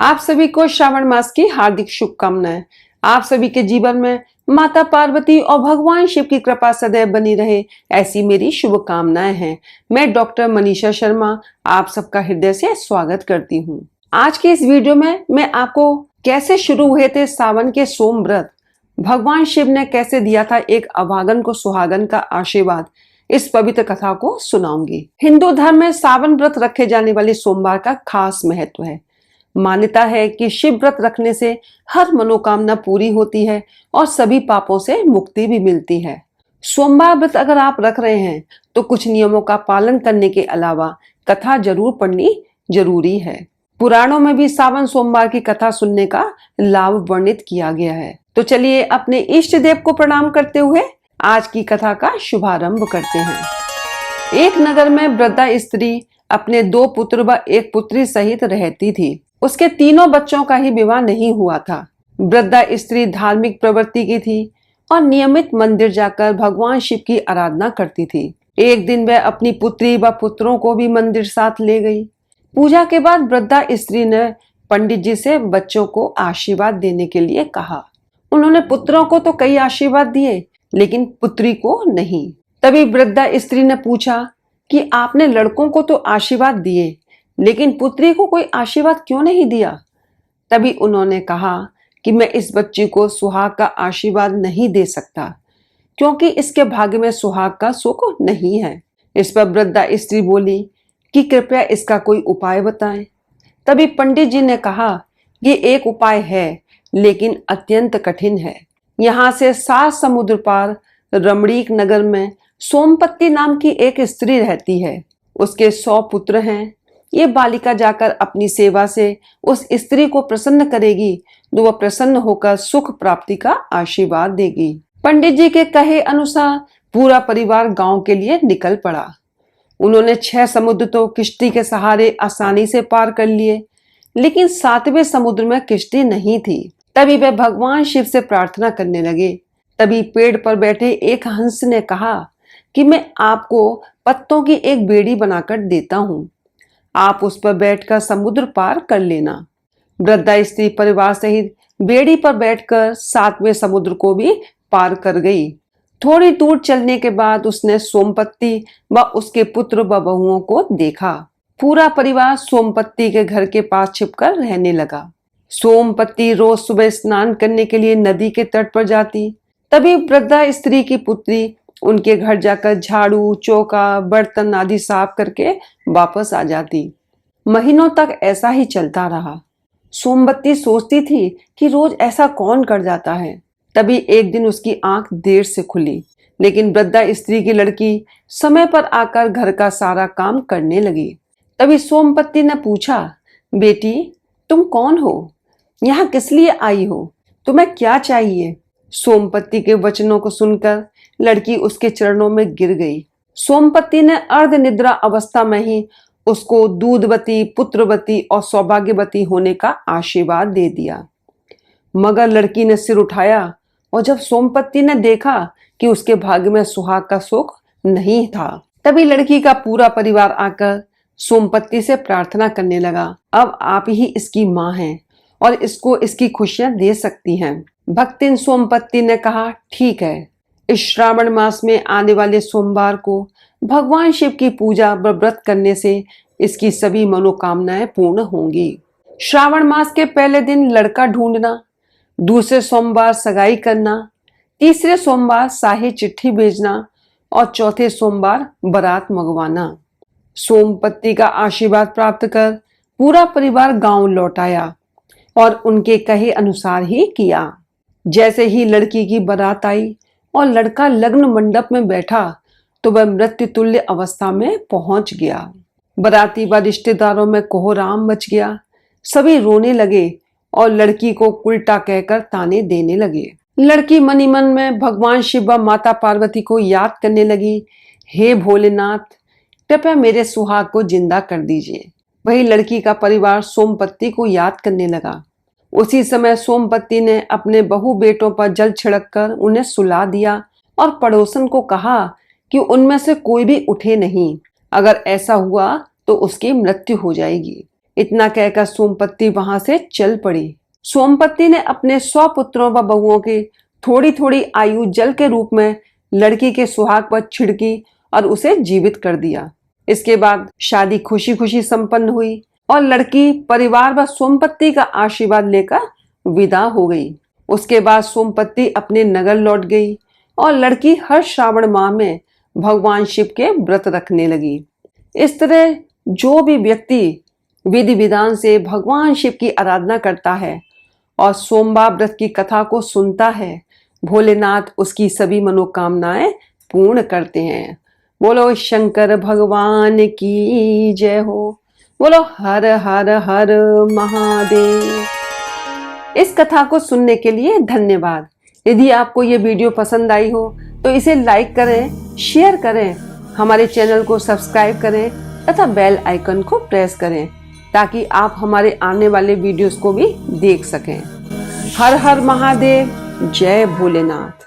आप सभी को श्रावण मास की हार्दिक शुभकामनाएं। आप सभी के जीवन में माता पार्वती और भगवान शिव की कृपा सदैव बनी रहे, ऐसी मेरी शुभकामनाएं हैं। मैं डॉक्टर मनीषा शर्मा आप सबका हृदय से स्वागत करती हूं। आज के इस वीडियो में मैं आपको कैसे शुरू हुए थे सावन के सोम व्रत, भगवान शिव ने कैसे दिया था एक अभागन को सुहागन का आशीर्वाद, इस पवित्र कथा को सुनाऊंगी। हिंदू धर्म में सावन व्रत रखे जाने वाले सोमवार का खास महत्व है। मान्यता है कि शिव व्रत रखने से हर मनोकामना पूरी होती है और सभी पापों से मुक्ति भी मिलती है। सोमवार व्रत अगर आप रख रहे हैं तो कुछ नियमों का पालन करने के अलावा कथा जरूर पढ़नी जरूरी है। पुराणों में भी सावन सोमवार की कथा सुनने का लाभ वर्णित किया गया है। तो चलिए अपने इष्ट देव को प्रणाम करते हुए आज की कथा का शुभारंभ करते हैं। एक नगर में वृद्धा स्त्री अपने 2 पुत्र व 1 पुत्री सहित रहती थी। उसके तीनों बच्चों का ही विवाह नहीं हुआ था। वृद्धा स्त्री धार्मिक प्रवृत्ति की थी और नियमित मंदिर जाकर भगवान शिव की आराधना करती थी। एक दिन वह अपनी पुत्री व पुत्रों को भी मंदिर साथ ले गई। पूजा के बाद वृद्धा स्त्री ने पंडित जी से बच्चों को आशीर्वाद देने के लिए कहा। उन्होंने पुत्रों को तो कई आशीर्वाद दिए लेकिन पुत्री को नहीं। तभी वृद्धा स्त्री ने पूछा कि आपने लड़कों को तो आशीर्वाद दिए लेकिन पुत्री को कोई आशीर्वाद क्यों नहीं दिया। तभी उन्होंने कहा कि मैं इस बच्ची को सुहाग का आशीर्वाद नहीं दे सकता क्योंकि इसके भाग्य में सुहाग का सुख नहीं है। इस पर वृद्धा स्त्री बोली कि कृपया इसका कोई उपाय बताएं। तभी पंडित जी ने कहा कि एक उपाय है लेकिन अत्यंत कठिन है। यहाँ से 7 समुद्र पार रमणीक नगर में सोमपत्ती नाम की एक स्त्री रहती है। उसके 100 पुत्र हैं। ये बालिका जाकर अपनी सेवा से उस स्त्री को प्रसन्न करेगी तो वह प्रसन्न होकर सुख प्राप्ति का आशीर्वाद देगी। पंडित जी के कहे अनुसार पूरा परिवार गांव के लिए निकल पड़ा। उन्होंने 6 समुद्र तो किश्ती के सहारे आसानी से पार कर लिए लेकिन 7वें समुद्र में किश्ती नहीं थी। तभी वे भगवान शिव से प्रार्थना करने लगे। तभी पेड़ पर बैठे एक हंस ने कहा कि मैं आपको पत्तों की एक बेड़ी बनाकर देता हूँ, आप उस पर बैठकर समुद्र पार कर लेना। वृद्धा स्त्री परिवार सहित बेड़ी पर बैठकर 7वें समुद्र को भी पार कर गई। थोड़ी दूर चलने के बाद उसने सोमपत्ती व उसके पुत्र व बहुओं को देखा। पूरा परिवार सोमपत्ती के घर के पास छिपकर रहने लगा। सोमपत्ती रोज सुबह स्नान करने के लिए नदी के तट पर जाती। तभी वृद्धा स्त्री की पुत्री उनके घर जाकर झाड़ू, चौका, बर्तन आदि साफ करके वापस आ जाती। महीनों तक ऐसा ही चलता रहा। सोमपत्ती सोचती थी कि रोज ऐसा कौन कर जाता है। तभी एक दिन उसकी आंख देर से खुली लेकिन वृद्धा स्त्री की लड़की समय पर आकर घर का सारा काम करने लगी। तभी सोमपत्ती ने पूछा, बेटी तुम कौन हो, यहाँ किस लिए आई हो, तुम्हें क्या चाहिए। सोमपत्ती के वचनों को सुनकर लड़की उसके चरणों में गिर गई। सोमपत्ती ने अर्ध निद्रा अवस्था में ही उसको दूधवती, पुत्रवती और सौभाग्यवती होने का आशीर्वाद दे दिया। मगर लड़की ने सिर उठाया और जब सोमपत्ती ने देखा कि उसके भाग्य में सुहाग का सुख नहीं था, तभी लड़की का पूरा परिवार आकर सोमपत्ती से प्रार्थना करने लगा, अब आप ही इसकी माँ हैं और इसको इसकी खुशियां दे सकती हैं। भक्तिन सोमपत्ती ने कहा, ठीक है, इस श्रावण मास में आने वाले सोमवार को भगवान शिव की पूजा व व्रत करने से इसकी सभी मनोकामनाएं पूर्ण होंगी। श्रावण मास के पहले दिन लड़का ढूंढना, दूसरे सोमवार सगाई करना, तीसरे सोमवार शाही चिट्ठी भेजना और चौथे सोमवार बारात मंगवाना। सोमपत्ती का आशीर्वाद प्राप्त कर पूरा परिवार गांव लौट आया और उनके कहे अनुसार ही किया। जैसे ही लड़की की बारात आई और लड़का लग्न मंडप में बैठा तो वह मृत्यु तुल्य अवस्था में पहुंच गया। बाराती व रिश्तेदारों में कोहराम मच गया। सभी रोने लगे और लड़की को उल्टा कहकर ताने देने लगे। लड़की मनी मन में भगवान शिव व माता पार्वती को याद करने लगी, हे भोलेनाथ, कृपया मेरे सुहाग को जिंदा कर दीजिए। वही लड़की का परिवार सोमपत्ती को याद करने लगा। उसी समय सोमपत्ती ने अपने बहु बेटों पर जल छिड़ककर उन्हें सुला दिया और पड़ोसन को कहा कि उनमें से कोई भी उठे नहीं, अगर ऐसा हुआ तो उसकी मृत्यु हो जाएगी। इतना कहकर सोमपत्ती वहां से चल पड़ी। सोमपत्ती ने अपने 100 पुत्रों व बहुओं की थोड़ी थोड़ी आयु जल के रूप में लड़की के सुहाग पर छिड़की और उसे जीवित कर दिया। इसके बाद शादी खुशी खुशी संपन्न हुई और लड़की परिवार व सोमपत्ती का आशीर्वाद लेकर विदा हो गई। उसके बाद सोमपत्ती अपने नगर लौट गई और लड़की हर श्रावण माह में भगवान शिव के व्रत रखने लगी। इस तरह जो भी व्यक्ति विधि विधान से भगवान शिव की आराधना करता है और सोमवार व्रत की कथा को सुनता है, भोलेनाथ उसकी सभी मनोकामनाएं पूर्ण करते हैं। बोलो शंकर भगवान की जय हो। बोलो हर हर हर महादेव। इस कथा को सुनने के लिए धन्यवाद। यदि आपको ये वीडियो पसंद आई हो तो इसे लाइक करें, शेयर करें, हमारे चैनल को सब्सक्राइब करें तथा बेल आइकन को प्रेस करें ताकि आप हमारे आने वाले वीडियोस को भी देख सकें। हर हर महादेव, जय भोलेनाथ।